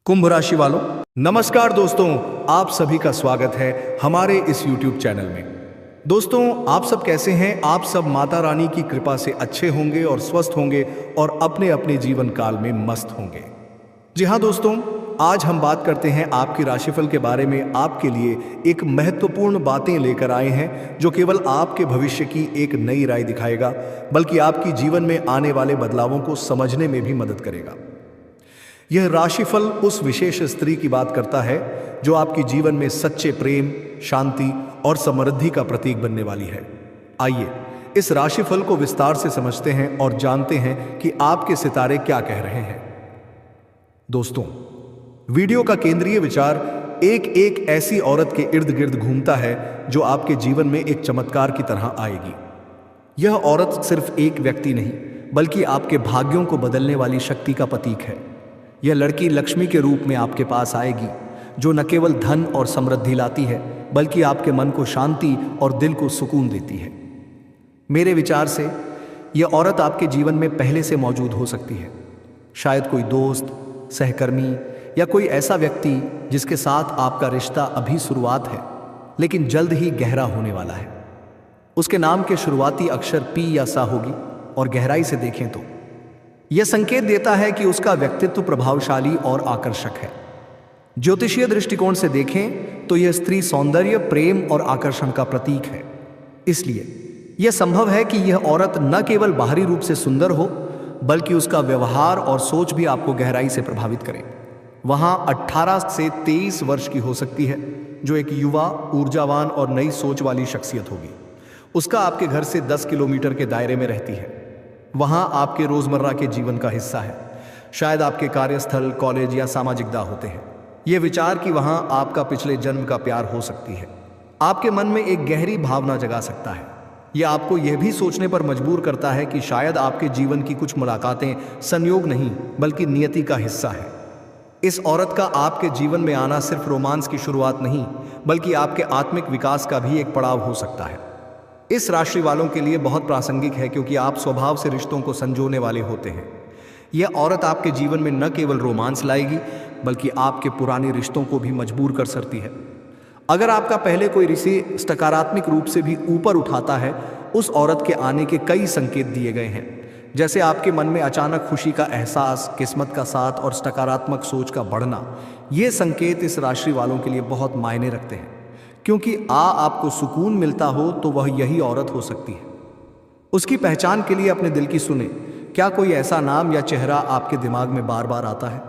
कुंभ राशि वालों, नमस्कार दोस्तों। आप सभी का स्वागत है हमारे इस YouTube चैनल में। दोस्तों, आप सब कैसे हैं? आप सब माता रानी की कृपा से अच्छे होंगे और स्वस्थ होंगे और अपने अपने जीवन काल में मस्त होंगे। जी हाँ दोस्तों, आज हम बात करते हैं आपकी राशिफल के बारे में। आपके लिए एक महत्वपूर्ण बातें लेकर आए हैं जो केवल आपके भविष्य की एक नई राय दिखाएगा, बल्कि आपकी जीवन में आने वाले बदलावों को समझने में भी मदद करेगा। यह राशिफल उस विशेष स्त्री की बात करता है जो आपके जीवन में सच्चे प्रेम, शांति और समृद्धि का प्रतीक बनने वाली है। आइए इस राशिफल को विस्तार से समझते हैं और जानते हैं कि आपके सितारे क्या कह रहे हैं। दोस्तों, वीडियो का केंद्रीय विचार एक एक ऐसी औरत के इर्द गिर्द घूमता है जो आपके जीवन में एक चमत्कार की तरह आएगी। यह औरत सिर्फ एक व्यक्ति नहीं, बल्कि आपके भाग्यों को बदलने वाली शक्ति का प्रतीक है। यह लड़की लक्ष्मी के रूप में आपके पास आएगी, जो न केवल धन और समृद्धि लाती है, बल्कि आपके मन को शांति और दिल को सुकून देती है। मेरे विचार से यह औरत आपके जीवन में पहले से मौजूद हो सकती है। शायद कोई दोस्त, सहकर्मी या कोई ऐसा व्यक्ति जिसके साथ आपका रिश्ता अभी शुरुआत है, लेकिन जल्द ही गहरा होने वाला है। उसके नाम के शुरुआती अक्षर पी या सा होगी और गहराई से देखें तो यह संकेत देता है कि उसका व्यक्तित्व प्रभावशाली और आकर्षक है। ज्योतिषीय दृष्टिकोण से देखें तो यह स्त्री सौंदर्य, प्रेम और आकर्षण का प्रतीक है। इसलिए यह संभव है कि यह औरत न केवल बाहरी रूप से सुंदर हो, बल्कि उसका व्यवहार और सोच भी आपको गहराई से प्रभावित करे। वहां 18 से 23 वर्ष की हो सकती है, जो एक युवा, ऊर्जावान और नई सोच वाली शख्सियत होगी। उसका आपके घर से 10 किलोमीटर के दायरे में रहती है। वहां आपके रोजमर्रा के जीवन का हिस्सा है। शायद आपके कार्यस्थल, कॉलेज या सामाजिक दाव होते हैं। यह विचार कि वहां आपका पिछले जन्म का प्यार हो सकती है, आपके मन में एक गहरी भावना जगा सकता है। यह आपको यह भी सोचने पर मजबूर करता है कि शायद आपके जीवन की कुछ मुलाकातें संयोग नहीं, बल्कि नियति का हिस्सा है। इस औरत का आपके जीवन में आना सिर्फ रोमांस की शुरुआत नहीं, बल्कि आपके आत्मिक विकास का भी एक पड़ाव हो सकता है। इस राशि वालों के लिए बहुत प्रासंगिक है, क्योंकि आप स्वभाव से रिश्तों को संजोने वाले होते हैं। यह औरत आपके जीवन में न केवल रोमांस लाएगी, बल्कि आपके पुराने रिश्तों को भी मजबूर कर सकती है। अगर आपका पहले कोई रिश्ते सकारात्मक रूप से भी ऊपर उठाता है, उस औरत के आने के कई संकेत दिए गए हैं, जैसे आपके मन में अचानक खुशी का एहसास, किस्मत का साथ और सकारात्मक सोच का बढ़ना। ये संकेत इस राशि वालों के लिए बहुत मायने रखते हैं, क्योंकि आपको सुकून मिलता हो तो वह यही औरत हो सकती है। उसकी पहचान के लिए अपने दिल की सुने। क्या कोई ऐसा नाम या चेहरा आपके दिमाग में बार बार आता है?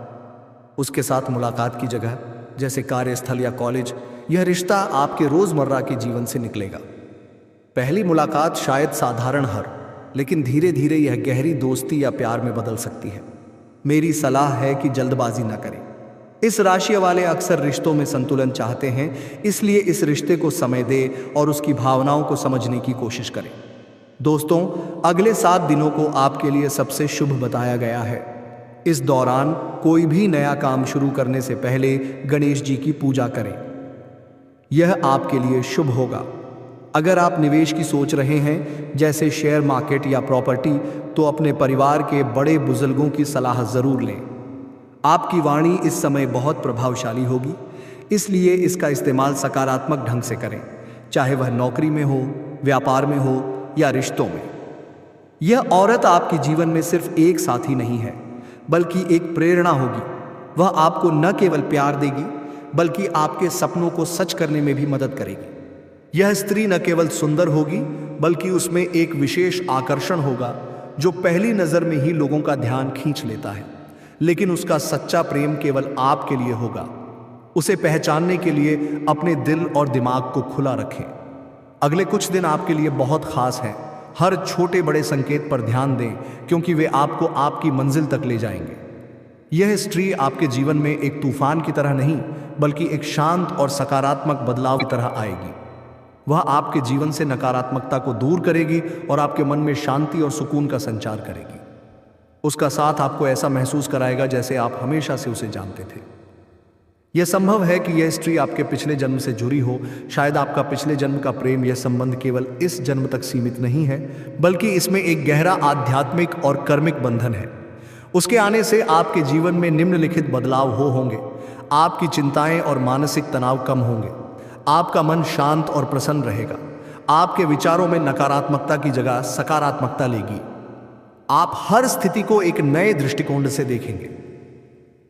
उसके साथ मुलाकात की जगह, जैसे कार्यस्थल या कॉलेज, यह रिश्ता आपके रोजमर्रा के जीवन से निकलेगा। पहली मुलाकात शायद साधारण हर, लेकिन धीरे धीरे यह गहरी दोस्ती या प्यार में बदल सकती है। मेरी सलाह है कि जल्दबाजी न करें। इस राशि वाले अक्सर रिश्तों में संतुलन चाहते हैं, इसलिए इस रिश्ते को समय दें और उसकी भावनाओं को समझने की कोशिश करें। दोस्तों, अगले 7 दिनों को आपके लिए सबसे शुभ बताया गया है। इस दौरान कोई भी नया काम शुरू करने से पहले गणेश जी की पूजा करें। यह आपके लिए शुभ होगा। अगर आप निवेश की सोच रहे हैं, जैसे शेयर मार्केट या प्रॉपर्टी, तो अपने परिवार के बड़े बुजुर्गों की सलाह जरूर लें। आपकी वाणी इस समय बहुत प्रभावशाली होगी, इसलिए इसका इस्तेमाल सकारात्मक ढंग से करें, चाहे वह नौकरी में हो, व्यापार में हो या रिश्तों में। यह औरत आपके जीवन में सिर्फ एक साथी नहीं है, बल्कि एक प्रेरणा होगी। वह आपको न केवल प्यार देगी, बल्कि आपके सपनों को सच करने में भी मदद करेगी। यह स्त्री न केवल सुंदर होगी, बल्कि उसमें एक विशेष आकर्षण होगा जो पहली नजर में ही लोगों का ध्यान खींच लेता है। लेकिन उसका सच्चा प्रेम केवल आपके लिए होगा। उसे पहचानने के लिए अपने दिल और दिमाग को खुला रखें। अगले कुछ दिन आपके लिए बहुत खास हैं। हर छोटे बड़े संकेत पर ध्यान दें, क्योंकि वे आपको आपकी मंजिल तक ले जाएंगे। यह स्त्री आपके जीवन में एक तूफान की तरह नहीं, बल्कि एक शांत और सकारात्मक बदलाव की तरह आएगी। वह आपके जीवन से नकारात्मकता को दूर करेगी और आपके मन में शांति और सुकून का संचार करेगी। उसका साथ आपको ऐसा महसूस कराएगा जैसे आप हमेशा से उसे जानते थे। यह संभव है कि यह स्त्री आपके पिछले जन्म से जुड़ी हो। शायद आपका पिछले जन्म का प्रेम, यह संबंध केवल इस जन्म तक सीमित नहीं है, बल्कि इसमें एक गहरा आध्यात्मिक और कर्मिक बंधन है। उसके आने से आपके जीवन में निम्नलिखित बदलाव होंगे। आपकी चिंताएं और मानसिक तनाव कम होंगे। आपका मन शांत और प्रसन्न रहेगा। आपके विचारों में नकारात्मकता की जगह सकारात्मकता लेगी। आप हर स्थिति को एक नए दृष्टिकोण से देखेंगे।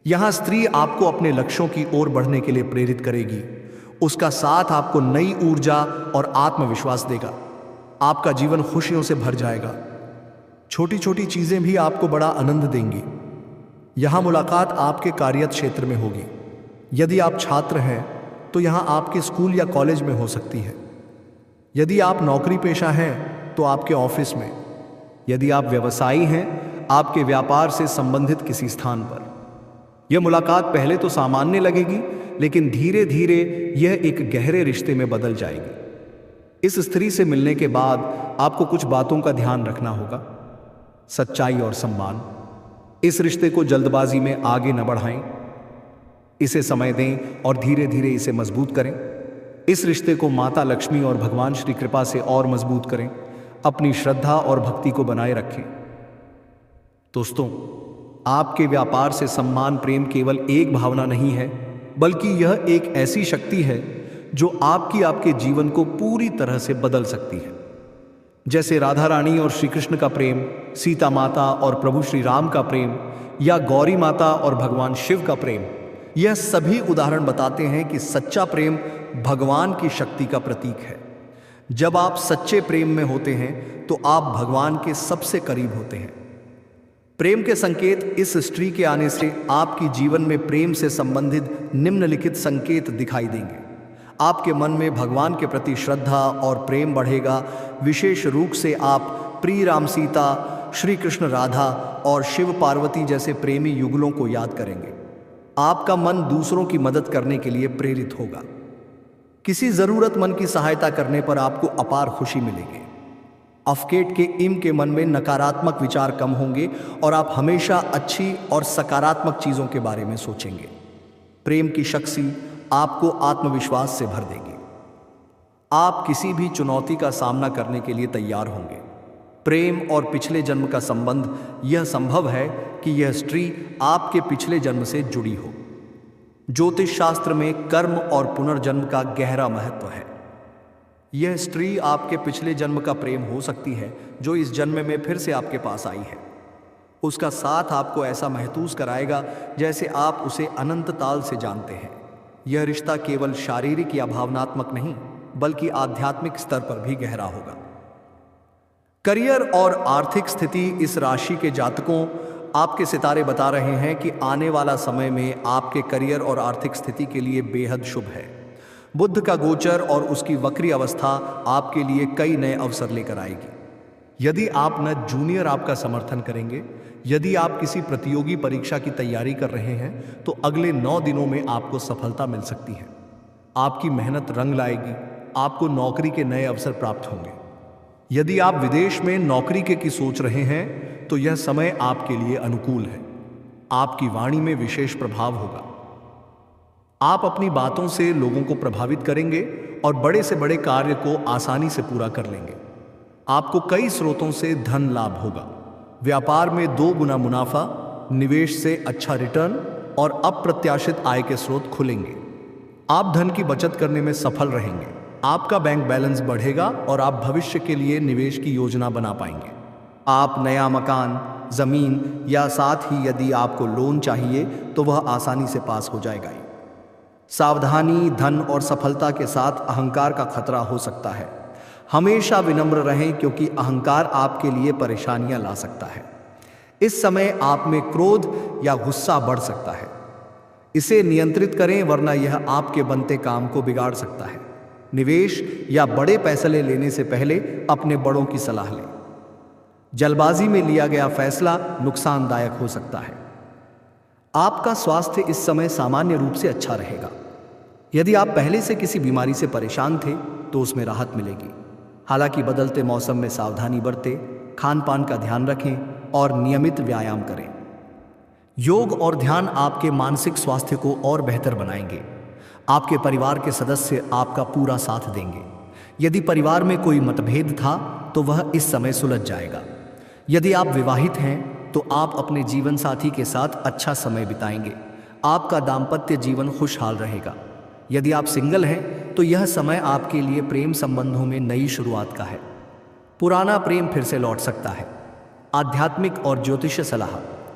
यहां स्त्री आपको अपने लक्ष्यों की ओर बढ़ने के लिए प्रेरित करेगी। उसका साथ आपको नई ऊर्जा और आत्मविश्वास देगा। आपका जीवन खुशियों से भर जाएगा। छोटी छोटी चीजें भी आपको बड़ा आनंद देंगी। यहां मुलाकात आपके कार्यरत क्षेत्र में होगी। यदि आप छात्र हैं तो यहां आपके स्कूल या कॉलेज में हो सकती है। यदि आप नौकरी पेशा हैं तो आपके ऑफिस में। यदि आप व्यवसायी हैं, आपके व्यापार से संबंधित किसी स्थान पर। यह मुलाकात पहले तो सामान्य लगेगी, लेकिन धीरे धीरे यह एक गहरे रिश्ते में बदल जाएगी। इस स्त्री से मिलने के बाद आपको कुछ बातों का ध्यान रखना होगा। सच्चाई और सम्मान। इस रिश्ते को जल्दबाजी में आगे न बढ़ाएं। इसे समय दें और धीरे धीरे इसे मजबूत करें। इस रिश्ते को माता लक्ष्मी और भगवान श्री कृपा से और मजबूत करें। अपनी श्रद्धा और भक्ति को बनाए रखें। दोस्तों, आपके व्यापार से सम्मान प्रेम केवल एक भावना नहीं है, बल्कि यह एक ऐसी शक्ति है जो आपके जीवन को पूरी तरह से बदल सकती है। जैसे राधा रानी और श्री कृष्ण का प्रेम, सीता माता और प्रभु श्री राम का प्रेम, या गौरी माता और भगवान शिव का प्रेम, यह सभी उदाहरण बताते हैं कि सच्चा प्रेम भगवान की शक्ति का प्रतीक है। जब आप सच्चे प्रेम में होते हैं तो आप भगवान के सबसे करीब होते हैं। प्रेम के संकेत। इस स्त्री के आने से आपकी जीवन में प्रेम से संबंधित निम्नलिखित संकेत दिखाई देंगे। आपके मन में भगवान के प्रति श्रद्धा और प्रेम बढ़ेगा। विशेष रूप से आप प्रिय राम सीता, श्री कृष्ण राधा और शिव पार्वती जैसे प्रेमी युगलों को याद करेंगे। आपका मन दूसरों की मदद करने के लिए प्रेरित होगा। किसी जरूरतमंद की सहायता करने पर आपको अपार खुशी मिलेगी। अफकेट के इम के मन में नकारात्मक विचार कम होंगे और आप हमेशा अच्छी और सकारात्मक चीजों के बारे में सोचेंगे। प्रेम की शक्ति आपको आत्मविश्वास से भर देगी। आप किसी भी चुनौती का सामना करने के लिए तैयार होंगे। प्रेम और पिछले जन्म का संबंध। यह संभव है कि यह स्त्री आपके पिछले जन्म से जुड़ी हो। ज्योतिष शास्त्र में कर्म और पुनर्जन्म का गहरा महत्व है। यह स्त्री आपके पिछले जन्म का प्रेम हो सकती है जो इस जन्म में फिर से आपके पास आई है। उसका साथ आपको ऐसा महसूस कराएगा जैसे आप उसे अनंत काल से जानते हैं। यह रिश्ता केवल शारीरिक या भावनात्मक नहीं, बल्कि आध्यात्मिक स्तर पर भी गहरा होगा। करियर और आर्थिक स्थिति। इस राशि के जातकों, आपके सितारे बता रहे हैं कि आने वाला समय में आपके करियर और आर्थिक स्थिति के लिए बेहद शुभ है। बुध का गोचर और उसकी वक्री अवस्था आपके लिए कई नए अवसर लेकर आएगी। यदि आप न जूनियर आपका समर्थन करेंगे, यदि आप किसी प्रतियोगी परीक्षा की तैयारी कर रहे हैं तो अगले 9 दिनों में आपको सफलता मिल सकती है। आपकी मेहनत रंग लाएगी। आपको नौकरी के नए अवसर प्राप्त होंगे। यदि आप विदेश में नौकरी की सोच रहे हैं तो यह समय आपके लिए अनुकूल है। आपकी वाणी में विशेष प्रभाव होगा। आप अपनी बातों से लोगों को प्रभावित करेंगे और बड़े से बड़े कार्य को आसानी से पूरा कर लेंगे। आपको कई स्रोतों से धन लाभ होगा। व्यापार में 2 गुना मुनाफा, निवेश से अच्छा रिटर्न और अप्रत्याशित आय के स्रोत खुलेंगे। आप धन की बचत करने में सफल रहेंगे। आपका बैंक बैलेंस बढ़ेगा और आप भविष्य के लिए निवेश की योजना बना पाएंगे। आप नया मकान, जमीन या साथ ही यदि आपको लोन चाहिए तो वह आसानी से पास हो जाएगा। सावधानी। धन और सफलता के साथ अहंकार का खतरा हो सकता है। हमेशा विनम्र रहें क्योंकि अहंकार आपके लिए परेशानियां ला सकता है। इस समय आप में क्रोध या गुस्सा बढ़ सकता है। इसे नियंत्रित करें वरना यह आपके बनते काम को बिगाड़ सकता है। निवेश या बड़े फैसले लेने से पहले अपने बड़ों की सलाह लें। जल्दबाजी में लिया गया फैसला नुकसानदायक हो सकता है। आपका स्वास्थ्य इस समय सामान्य रूप से अच्छा रहेगा। यदि आप पहले से किसी बीमारी से परेशान थे तो उसमें राहत मिलेगी। हालांकि बदलते मौसम में सावधानी बरतें, खान पान का ध्यान रखें और नियमित व्यायाम करें। योग और ध्यान आपके मानसिक स्वास्थ्य को और बेहतर बनाएंगे। आपके परिवार के सदस्य आपका पूरा साथ देंगे। यदि परिवार में कोई मतभेद था तो वह इस समय सुलझ जाएगा। यदि आप विवाहित हैं तो आप अपने जीवन साथी के साथ अच्छा समय बिताएंगे। आपका दाम्पत्य जीवन खुशहाल रहेगा। यदि आप सिंगल हैं तो यह समय आपके लिए प्रेम संबंधों में नई शुरुआत का है। पुराना प्रेम फिर से लौट सकता है। आध्यात्मिक और ज्योतिष सलाह।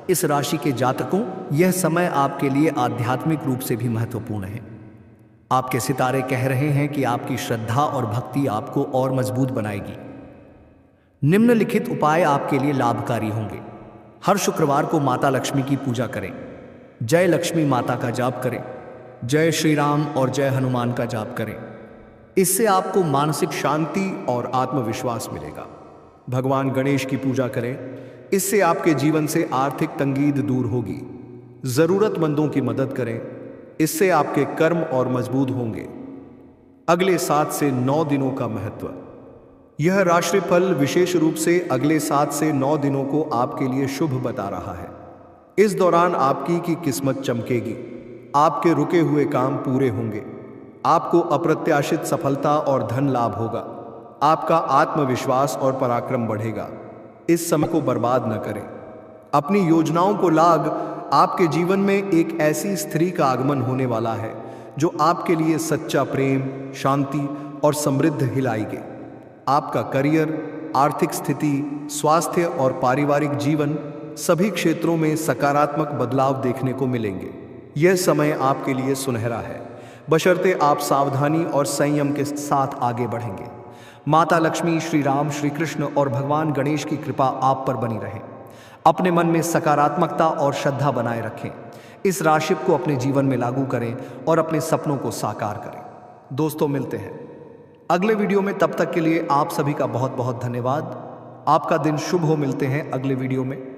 इस राशि के जातकों, यह समय आपके लिए आध्यात्मिक रूप से भी महत्वपूर्ण है। आपके सितारे कह रहे हैं कि आपकी श्रद्धा और भक्ति आपको और मजबूत बनाएगी। निम्नलिखित उपाय आपके लिए लाभकारी होंगे। हर शुक्रवार को माता लक्ष्मी की पूजा करें। जय लक्ष्मी माता का जाप करें। जय श्री राम और जय हनुमान का जाप करें। इससे आपको मानसिक शांति और आत्मविश्वास मिलेगा। भगवान गणेश की पूजा करें। इससे आपके जीवन से आर्थिक तंगीद दूर होगी। जरूरतमंदों की मदद करें। इससे आपके कर्म और मजबूत होंगे। अगले 7 से 9 दिनों का महत्व। यह राशिफल विशेष रूप से अगले 7 से 9 दिनों को आपके लिए शुभ बता रहा है। इस दौरान आपकी की किस्मत चमकेगी। आपके रुके हुए काम पूरे होंगे। आपको अप्रत्याशित सफलता और धन लाभ होगा। आपका आत्मविश्वास और पराक्रम बढ़ेगा। इस समय को बर्बाद न करें। अपनी योजनाओं को लाग। आपके जीवन में एक ऐसी स्त्री का आगमन होने वाला है जो आपके लिए सच्चा प्रेम, शांति और समृद्धि लाएगी। आपका करियर, आर्थिक स्थिति, स्वास्थ्य और पारिवारिक जीवन सभी क्षेत्रों में सकारात्मक बदलाव देखने को मिलेंगे। यह समय आपके लिए सुनहरा है, बशर्ते आप सावधानी और संयम के साथ आगे बढ़ेंगे। माता लक्ष्मी, श्री राम, श्री कृष्ण और भगवान गणेश की कृपा आप पर बनी रहे। अपने मन में सकारात्मकता और श्रद्धा बनाए रखें। इस राशि को अपने जीवन में लागू करें और अपने सपनों को साकार करें। दोस्तों, मिलते हैं अगले वीडियो में। तब तक के लिए आप सभी का बहुत बहुत धन्यवाद। आपका दिन शुभ हो। मिलते हैं अगले वीडियो में।